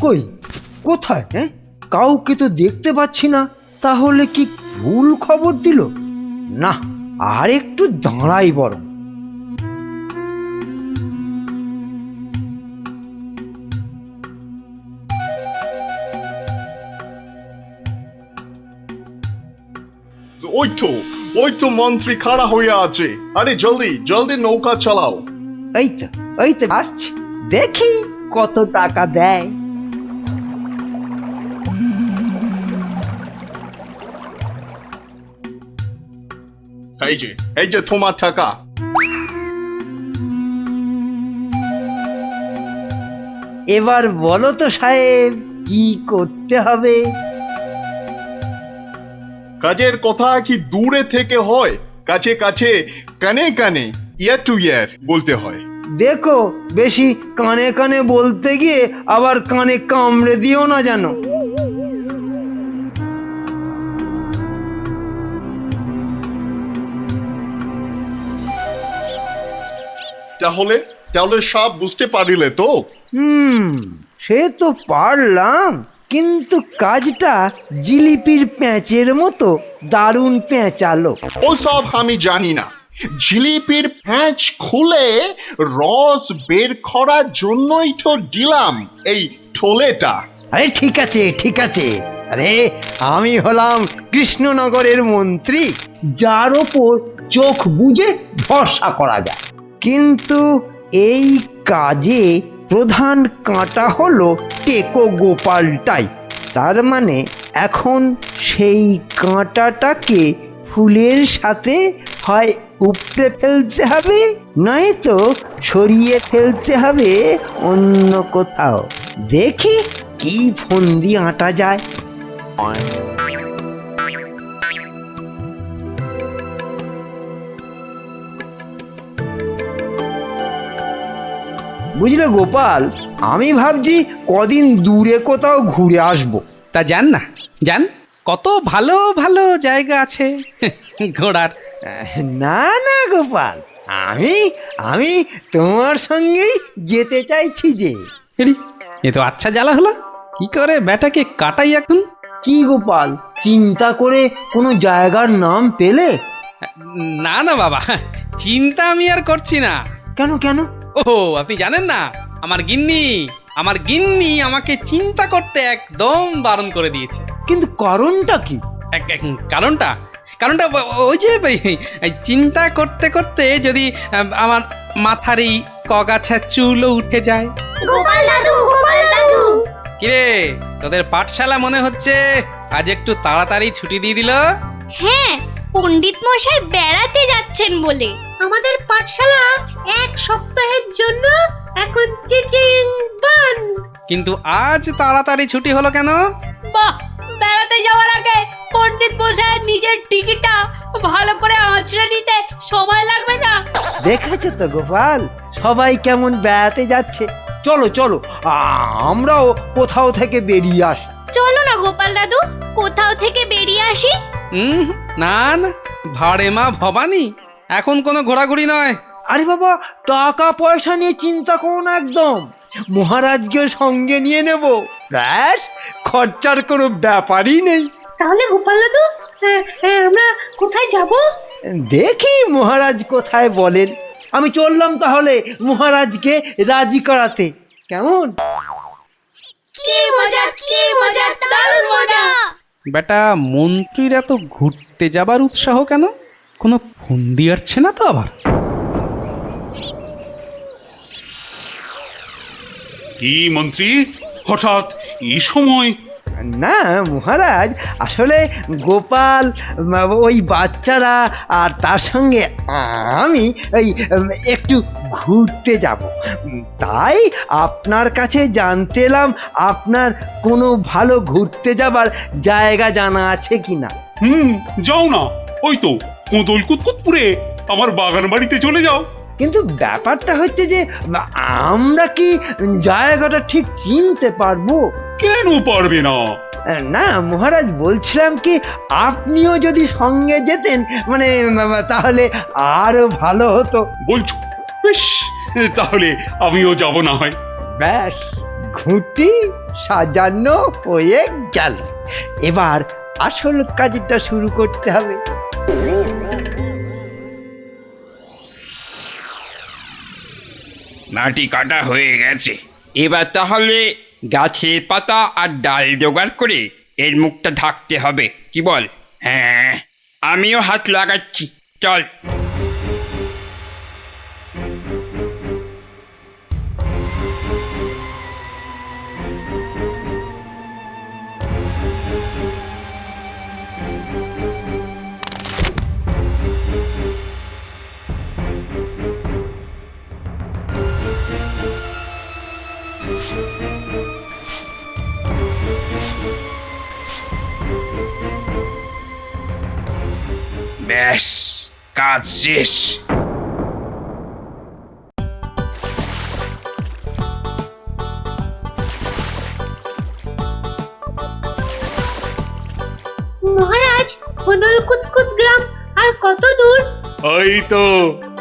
কই কোথায়? হ্যাঁ, কাউকে তো দেখতে পাচ্ছি না। তাহলে কি ভুল খবর দিল? না, আর একটু দাঁড়াই বরং। ওই তো মন্ত্রী খাড়া হয়ে আছে। আরে জলদি জলদি নৌকা চালাও। এই তো আসছি, দেখি কত টাকা দেয়। এই যে তোমার টাকা। এবার বলো তো সাহেব, কি করতে হবে? কাজের কথা কি দূরে থেকে হয়? কাছে কাছে, কানে কানে, ইয়ার টু ইয়ার বলতে হয়। দেখো, বেশি কানে কানে বলতে গিয়ে আবার কানে কামড়ে দিও না জানো। তাহলে তাহলে সব বুঝতে পারিলে তো? সে তো পারলাম, কিন্তু কাজটা জিলিপির প্যাঁচের মতো দারুণ পেঁচালো। ও সব আমি জানি না। জিলিপির প্যাঁচ খুলে রস বের করার জন্যই তো দিলাম এই ঠোলেটা। আরে ঠিক আছে ঠিক আছে, আরে আমি হলাম কৃষ্ণনগরের মন্ত্রী, যার ওপর চোখ বুজে ভরসা করা যায়। কিন্তু এই কাজে প্রধান কাঁটা হলো টেকো গোপালটাই। তার মানে এখন সেই কাঁটাটাকে ফুলের সাথে হয় উপড়ে ফেলতে হবে, নয়তো সরিয়ে ফেলতে হবে অন্য কোথাও। দেখি কি ফন্দি আঁটা যায়। বুঝলে গোপাল, আমি ভাবছি কদিন দূরে কোথাও ঘুরে আসবো। তা যান না, যান, কত ভালো ভালো জায়গা আছে ঘোরার। না না গোপাল, আমি আমি তোমার সঙ্গেই যেতে চাইছি যে। হেরি, এ তো আচ্ছা জ্বালা হলো। কি করে ব্যাটাকে কাটাই এখন? কি গোপাল, চিন্তা করে কোনো জায়গার নাম পেলে? না না বাবা, চিন্তা আমি আর করছি না। কেন কেন? ও আপনি জানেন না, আমার গিন্নি আমাকে চিন্তা করতে একদম বারণ করে দিয়েছে। কিন্তু কারণটা কি? কারণটা কারণটা ওই যে এই চিন্তা করতে করতে যদি আমার মাথার এই কগাছা চুলও উঠে যায়। গোপাল দাদু কিরে, তোদের পাঠশালা মনে হচ্ছে আজ একটু তাড়াতাড়ি ছুটি দিয়ে দিল। হ্যাঁ, পণ্ডিত মশাই বেড়াতে যাচ্ছেন বলে আমাদের পাঠশালা এক সপ্তাহের জন্য এখন চিচিং বন্ধ। কিন্তু আজ তাড়াতাড়ি ছুটি হলো কেন? বাহ, বেড়াতে যাওয়ার আগে পণ্ডিত মশাই নিজের টিকিটটা ভালো করে আঁচড়ে নিতে সময় লাগবে না? দেখেছো তো গোপাল, সবাই কেমন বেড়াতে যাচ্ছে। চলো চলো, আমরাও কোথাও থেকে বেরিয়ে আসি। চলো না গোপাল দাদু, কোথাও থেকে বেরিয়ে আসি। না না, ভাড়ে মা ভবানী, এখন কোনো ঘোরাঘুরি নয়। আরে বাবা, টাকা পয়সা নিয়ে চিন্তা করো না একদম। মহারাজকে সঙ্গে নিয়ে নেব, ব্যাস, খরচার কোনো ব্যাপারই নেই। তাহলে গোপাল দাদু, আমরা কোথায় যাব? দেখি মহারাজ কোথায় বলেন। আমি চললাম তাহলে মহারাজকে রাজি করাতে। কেমন? কি মজা, দারুণ মজা। বেটা মন্ত্রীর এত ঘুরতে যাবার উৎসাহ কেন? কোনো ফন্দি আসছে না তো আবার? কি মন্ত্রী, হঠাৎ এই সময়? না মহারাজ, আসলে গোপাল, ওই বাচ্চারা আর তার সঙ্গে আমি ওই একটু ঘুরতে যাব, তাই আপনার কাছে জানতে এলাম আপনার কোনো ভালো ঘুরতে যাবার জায়গা জানা আছে কিনা। যাও না, ওই তো কোদল কুতকুতপুরে আমার বাগান বাড়িতে চলে যাও। কিন্তু ব্যাপারটা হচ্ছে যে আমরা কি জায়গাটা ঠিক চিনতে পারবো? কেন পারবে না? না মহারাজ, বলছিলাম কি আপনিও যদি সঙ্গে যেতেন, মানে তাহলে আরো ভালো হতো। বলছো? বেশ, তাহলে আমিও যাব না হয়। ব্যাস, ঘুঁটি সাজানো হয়ে গেল। এবার আসল কাজটা শুরু করতে হবে। মাটি কাটা হয়ে গেছে, এবার তাহলে গাছের পাতা আর ডাল জোগাড় করে এর মুখটা ঢাকতে হবে, কি বল? হ্যাঁ, আমিও হাত লাগাচ্ছি, চল। ব্যাস, কাজ শেষ। মহারাজ, খোদল কুতকুত গ্রাম আর কত দূর? ওই তো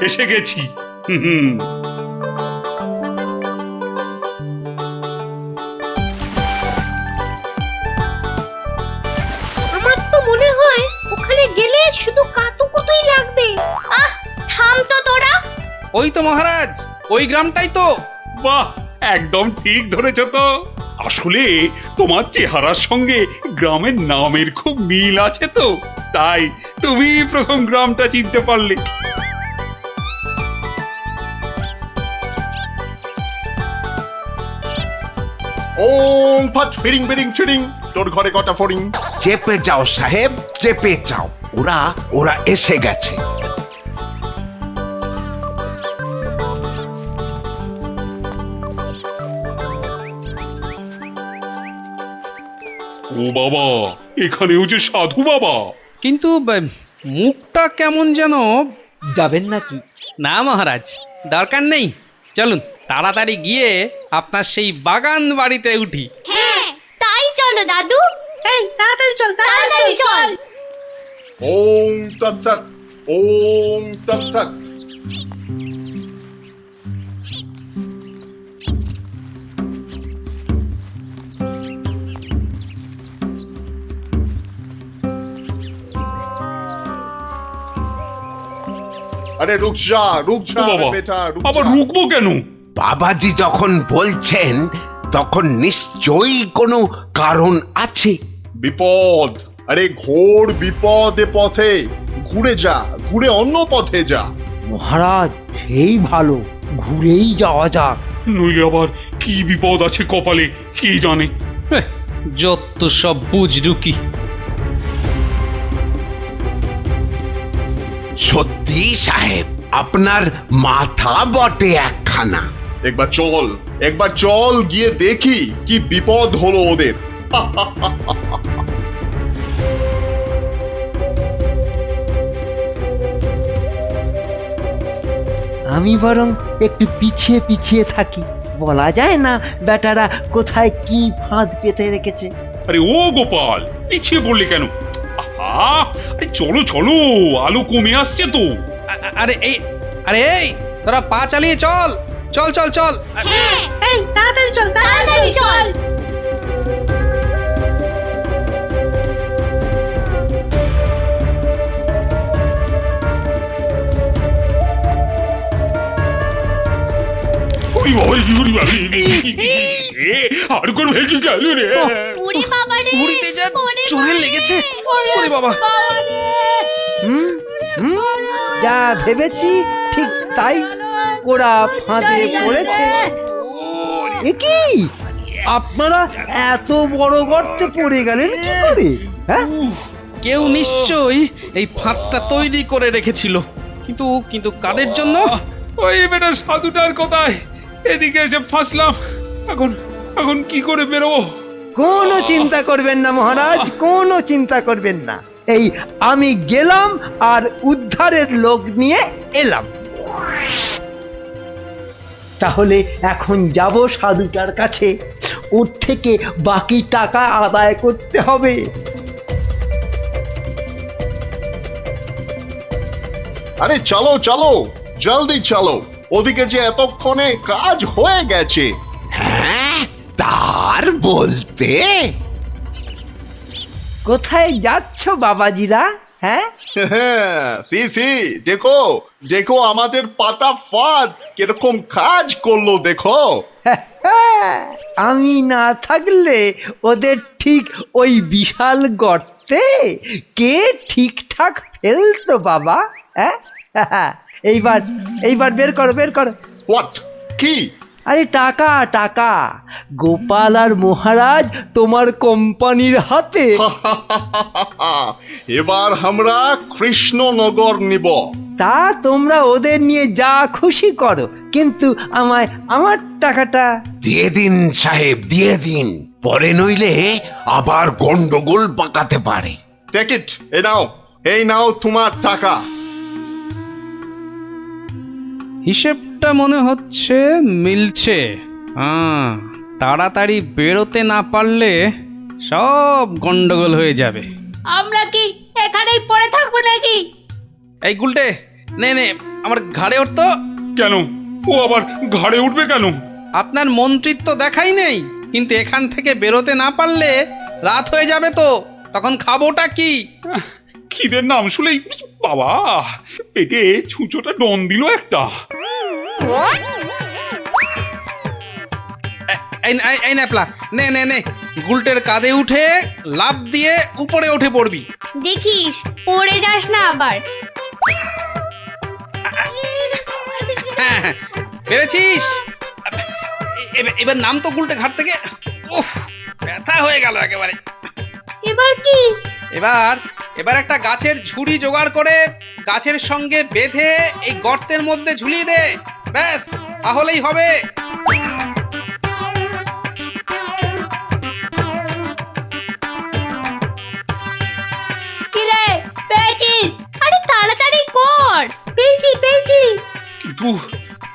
এসে গেছি। হুম, আমার তো মনে হয় ওখানে গেলে শুধু কাতুকুতুই লাগবে। আহ, থাম তো তোরা। ওই তো মহারাজ, ওই গ্রামটাই তো। বাহ, একদম ঠিক ধরেছ তো। আসলে তোমার চেহারার সঙ্গে গ্রামের নামের খুব মিল আছে তো, তাই তুমি প্রথম গ্রামটা চিনতে পারলে। ওম ফট ফিরিং বিরিং চিরিং, তোর ঘরে কটা ফড়িং? চেপে যাও সাহেব, চেপে যাও, ওরা ওরা এসে গেছে। ও বাবা, এখানেও যে সাধু বাবা। কিন্তু মুখটা কেমন যেন। যাবেন নাকি? না মহারাজ, দরকার নেই, চলুন তাড়াতাড়ি গিয়ে আপনার সেই বাগান বাড়িতে উঠি। হ্যাঁ, তাই চলো দাদু। এই তাড়াতাড়ি চল, তাড়াতাড়ি চল। ওম তৎসৎ, ওম তৎসৎ। আরে রুক যা, রুক যা ও বাবা, বেটা, রুক আবার যা। রুকবো কেন? বাবাজি যখন বলছেন তখন নিশ্চয়ই কোনো কারণ আছে। বিপদ, আরে ঘোর বিপদ এ পথে। ঘুরে যা, ঘুরে অন্য পথে যা। মহারাজ, সেই ভালো, ঘুরেই যাওয়া যাক। নইলে আবার কি বিপদ আছে কপালে কে জানে। হেহ, যত সব বুঝরুকি। সত্যি সাহেব, আপনার মাথা বটে একখানা। একবার চল, একবার চল, গিয়ে দেখি কি বিপদ হলো ওদের। আমি বরং একটু পিছিয়ে পিছিয়ে থাকি, বলা যায় না বেটারা কোথায় কি ফাঁদ পেতে রেখেছে। আরে ও গোপাল, পিছিয়ে পড়লে কেন? আহা, আরে চলো চলো, আলো কমে আসছে তো। আরে এই তোরা পা চালিয়ে চল, চল চল চল। হ্যাঁ, এই তাড়াতাড়ি চল, তাড়াতাড়ি চল। ওরে বাবা, ওরে বাবা, আর কোন ভেঙে গেল রে। ওরে বাবা রে, ঘুরিতে যা চোরে লেগেছে। ওরে বাবা, হুম হুম, যা ভেবেছি ঠিক তাই, ওরা ফাঁদে পড়েছে। এ কি, আপনারা এত বড় গর্তে পড়ে গেলেন কি করে? হ্যাঁ, কেউ নিশ্চয়ই এই ফাঁদটা তৈরি করে রেখেছিল, কিন্তু কিন্তু কাদের জন্য? ওই বেটা সাধুটার কোথায়? এদিকে এসে ফাঁসলাম, এখন এখন কি করে বেরোবো? কোনো চিন্তা করবেন না মহারাজ, কোনো চিন্তা করবেন না। এই আমি গেলাম আর উদ্ধারের লোক নিয়ে এলাম। তাহলে এখন যাব সাধুটার কাছে, ওর থেকে বাকি টাকা আদায় করতে হবে। আরে চলো চলো, জলদি চলো, ওদিকে যে এতক্ষণে কাজ হয়ে গেছে। হ্যাঁ, তার বলতে কোথায় যাচ্ছ বাবাজিরা? হ্যাঁ সি সি, দেখো দেখো আমাদের পাতা ফাঁদ কিরকম কাজ করলো দেখো। আমি না থাকলে ওদের ঠিক ওই বিশাল গর্তে কে ঠিকঠাক ফেলতো বাবা? হ্যাঁ এইবার এইবার বের করো বের করো। হোয়াট? কি? আরে টাকা টাকা, গোপাল আর মহারাজ তোমার কোম্পানির হাতে। এবার আমরা কৃষ্ণনগর নিব। তা তোমরা ওদের নিয়ে যা খুশি করো, কিন্তু আমায় আমার টাকাটা। দিয়ে দিন সাহেব, দিয়ে দিন, পরে নইলে আবার গন্ডগোল পাকাতে পারে। টেক ইট, এই নাও তোমার টাকা। হিসেবটা মনে হচ্ছে মিলছে। হ্যাঁ, তাড়াতাড়ি বেরোতে না পারলে সব গন্ডগোল হয়ে যাবে। আমরা কি এখানেই পড়ে থাকবো নাকি? এই গুলটে, নে নে আমার ঘাড়ে উঠত। কেন, ও আবার ঘাড়ে উঠবে কেন? আপনার মন্ত্রিত্ব দেখাই নেই, কিন্তু এখান থেকে বেরোতে না পারলে রাত হয়ে যাবে তো, তখন খাবোটা কি? খিদের নাম শুলেই বাবা পেটে ছুঁচোটা ডন দিল একটা। এই ন্যাপলা, নে নে নে, গুলটের কাঁধে উঠে লাফ দিয়ে উপরে উঠে পড়বি। দেখিস পড়ে যাস না আবার। হ্যাঁ হ্যাঁ, পেরেছিস। এবার নাম তো গুলটে ঘাট থেকে। উফ, ব্যথা হয়ে গেল একেবারে। এবার কি? এবার একটা গাছের ঝুড়ি জোগাড় করে গাছের সঙ্গে বেঁধে এই গর্তের মধ্যে ঝুলিয়ে দে, ব্যাস তাহলেই হবে। কি রে, পেয়েছিস? আরে তাড়াতাড়ি কর। পেয়েছি পেয়েছি।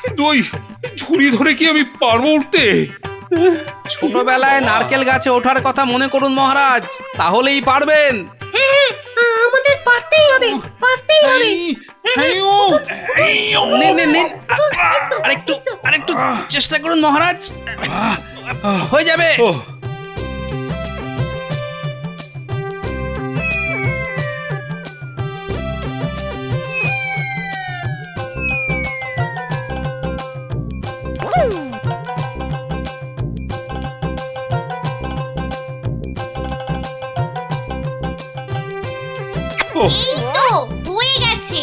কিন্তু ওই ঝুড়ি ধরে কি আমি পারবো উঠতে? ছোটবেলায় নারকেল গাছে ওঠার কথা মনে করুন মহারাজ, তাহলেই পারবেন। আমাদের পারতেই হবে, পারতেই হবে। নিন নিন নিন, আরেকটু চেষ্টা করুন মহারাজ, হয়ে যাবে। ওহ, ওহ, এই তো হয়ে গেছে।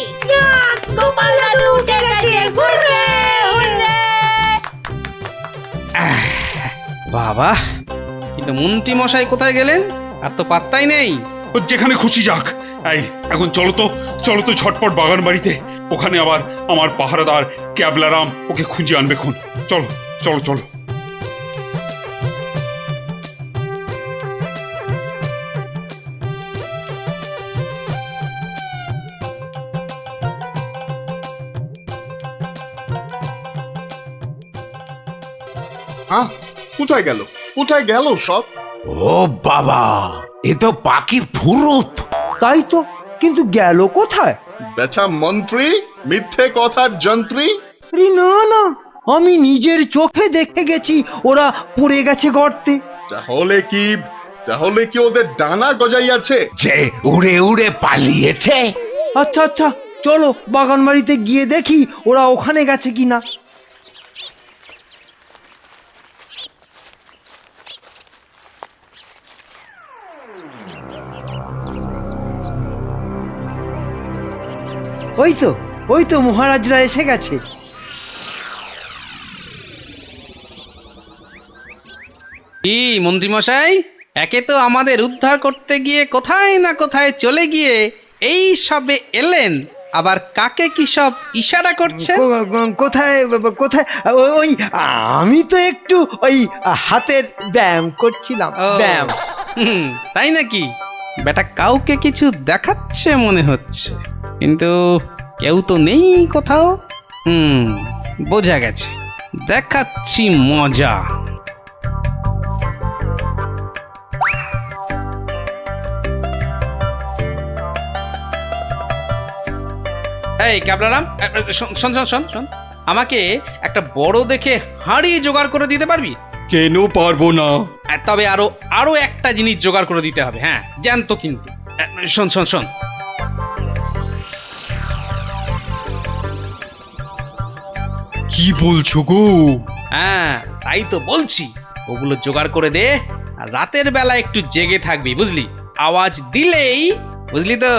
গোপাল দাদু উঠে গেছে। Hurray hurray. বাবা, কিন্তু মন্ত্রী মশাই কোথায় গেলেন? আর তো পাত্তাই নেই। ও যেখানে খুশি যাক। এই এখন চলো তো ঝটপট বাগান বাড়িতে, ওখানে আবার আমার পাহারাদার ক্যাবলারাম ওকে খুঁজে আনবে খুন। চলো চলো চলো। হ্যাঁ, কোথায় গেল কোথায় গেল সব? ও বাবা, এ তো পাখি ফুরুত। তাই তো, কিন্তু গেল কোথায়? বেটা মন্ত্রী, মিথ্যে কথার যন্ত্রী। আরে না না, আমি নিজের চোখে দেখে গেছি ওরা পড়ে গেছে গর্তে। তাহলে কি ওদের ডানা গজাইয়াছে? যে উড়ে উড়ে পালিয়েছে। আচ্ছা আচ্ছা, চলো বাগান বাড়িতে গিয়ে দেখি ওরা ওখানে গেছে কিনা। ওই তো মহারাজরা এসে গেছে। কি মন্ত্রী মশাই, একে তো আমাদের উদ্ধার করতে গিয়ে কোথায় না কোথায় চলে গিয়ে এই সবে এলেন, আবার কাকে কি সব ইশারা করছেন? কোথায় কোথায়? ওই আমি তো একটু ওই হাতের ব্যায়াম করছিলাম। ও, ব্যায়াম। তাই নাকি? বেটা কাউকে কিছু দেখাচ্ছে মনে হচ্ছে, কিন্তু কেউ তো নেই কোথাও। বোঝা গেছে, দেখাচ্ছি মজা। এই ক্যাবলারাম, শোন শোন শোন শোন, আমাকে একটা বড় দেখে হাঁড়ি জোগাড় করে দিতে পারবি? কেন পারবো না? তবে আরো আরো একটা জিনিস জোগাড় করে দিতে হবে, হ্যাঁ জানতো কিন্তু। শোন শোন শোন, কি বলছো গো? হ্যাঁ তাই তো বলছি, ওগুলো জোগাড় করে দে। আর রাতের বেলা একটু জেগে থাকবি, বুঝলি? আওয়াজ দিলেই, বুঝলি তো?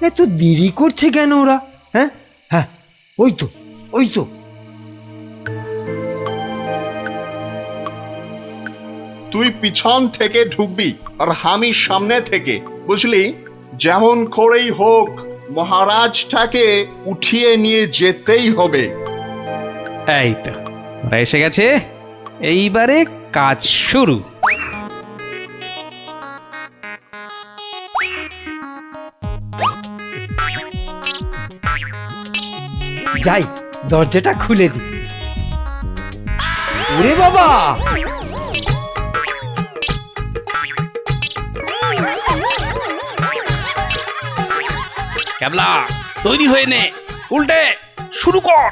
এত দেরি করছে কেন ওরা? হ্যাঁ হ্যাঁ, ওই তো ওই তো। তুই পিছন থেকে ঢুকবি আর আমি সামনে থেকে, বুঝলি? যেমন করেই হোক মহারাজটাকে উঠিয়ে নিয়ে যেতেই হবে। এই তো ওরা এসে গেছে, এইবারে কাজ শুরু। যাই, দরজাটা খুলে দি। ওরে বাবা, ক্যাবলা তৈরি হয়ে নে, উল্টে শুরু কর।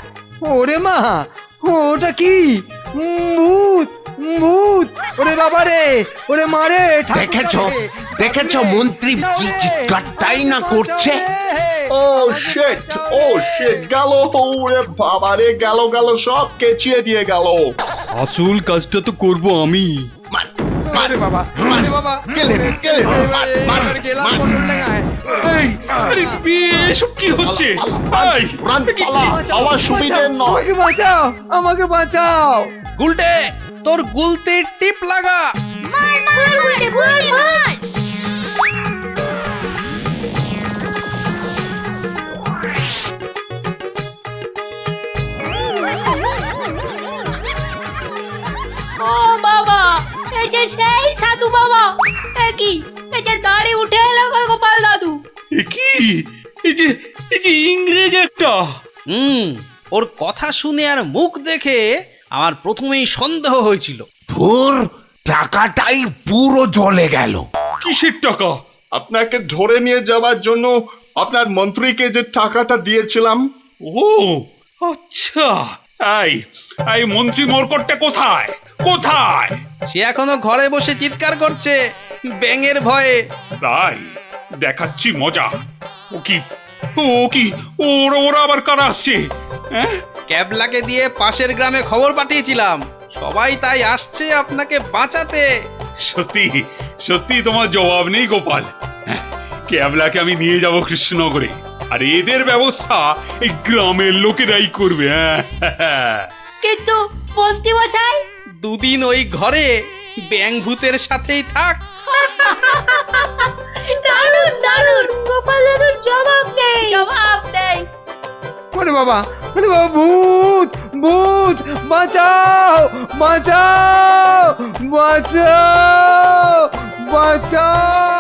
ওরে মা, ওটা কি? ভূত, ভূত! ওরে বাবা রে, ওরে মা রে! দেখেছো দেখেছো মন্ত্রী কি চিৎকারটাই না করছে? ও শিট, ও শিট, গেল! ওরে বাবারে, গেল গেল, সব কেচিয়ে দিয়ে গেল। আসল কাজটা তো করব আমি। মার, ওরে বাবা, ওরে বাবা! গেলে, গেলে, মার, মার, গেলাম মার। বটল ডাঙায়। এই, আরে এসব কি হচ্ছে? এই, রান, পালা, পালা, সুবিধে নয়। আমাকে বাঁচাও, আমাকে বাঁচাও! গুলটে তোর গুলতির টিপ লাগা। মার মার উল্টে মার মার। ও বাবা, এই যে সেই সাধু বাবা, কি এই যে দাড়ি উঠে এলো গোপাল দাদু। এ কি? এই যে ইংরেজ একটা। ওর কথা শুনে আর মুখ দেখে আমার প্রথমেই সন্দেহ হয়েছিল। ধুর, টাকাটাই পুরো জ্বলে গেল। কিসের টাকা? আপনাকে ধরে নিয়ে যাওয়ার জন্য আপনার মন্ত্রীকে যে টাকাটা দিয়েছিলাম। ও আচ্ছা, এই মন্ত্রী মরকটটা কোথায়? কোথায়? সে এখনো ঘরে বসে চিৎকার করছে ব্যাঙের ভয়ে। তাই দেখাচ্ছি মজা। ও কি, ও কি, ওরা ওরা আবার কারা আসছে? হ্যাঁ, ক্যাবলাকে দিয়ে পাশের গ্রামে খবর পাঠিয়েছিলাম, সবাই তাই আসছে আপনাকে বাঁচাতে। সত্যি সত্যি তোমার জবাব নেই গোপাল। হ্যাঁ, ক্যাবলাকে আমি নিয়ে যাব কৃষ্ণনগরে, আর এদের ব্যবস্থা এই গ্রামের লোকেরাই করবে। হ্যাঁ, কিন্তু মন্ত্রী মশাই, দুদিন ওই ঘরে ব্যাঙ ভূতের সাথেই থাক। দারুণ দারুণ, গোপাল দাদুর জবাব নেই, জবাব নেই। ওরে বাবা, ওরে বাবা! ভূত, ভূত! বাঁচাও, বাঁচাও, বাঁচাও, বাঁচাও!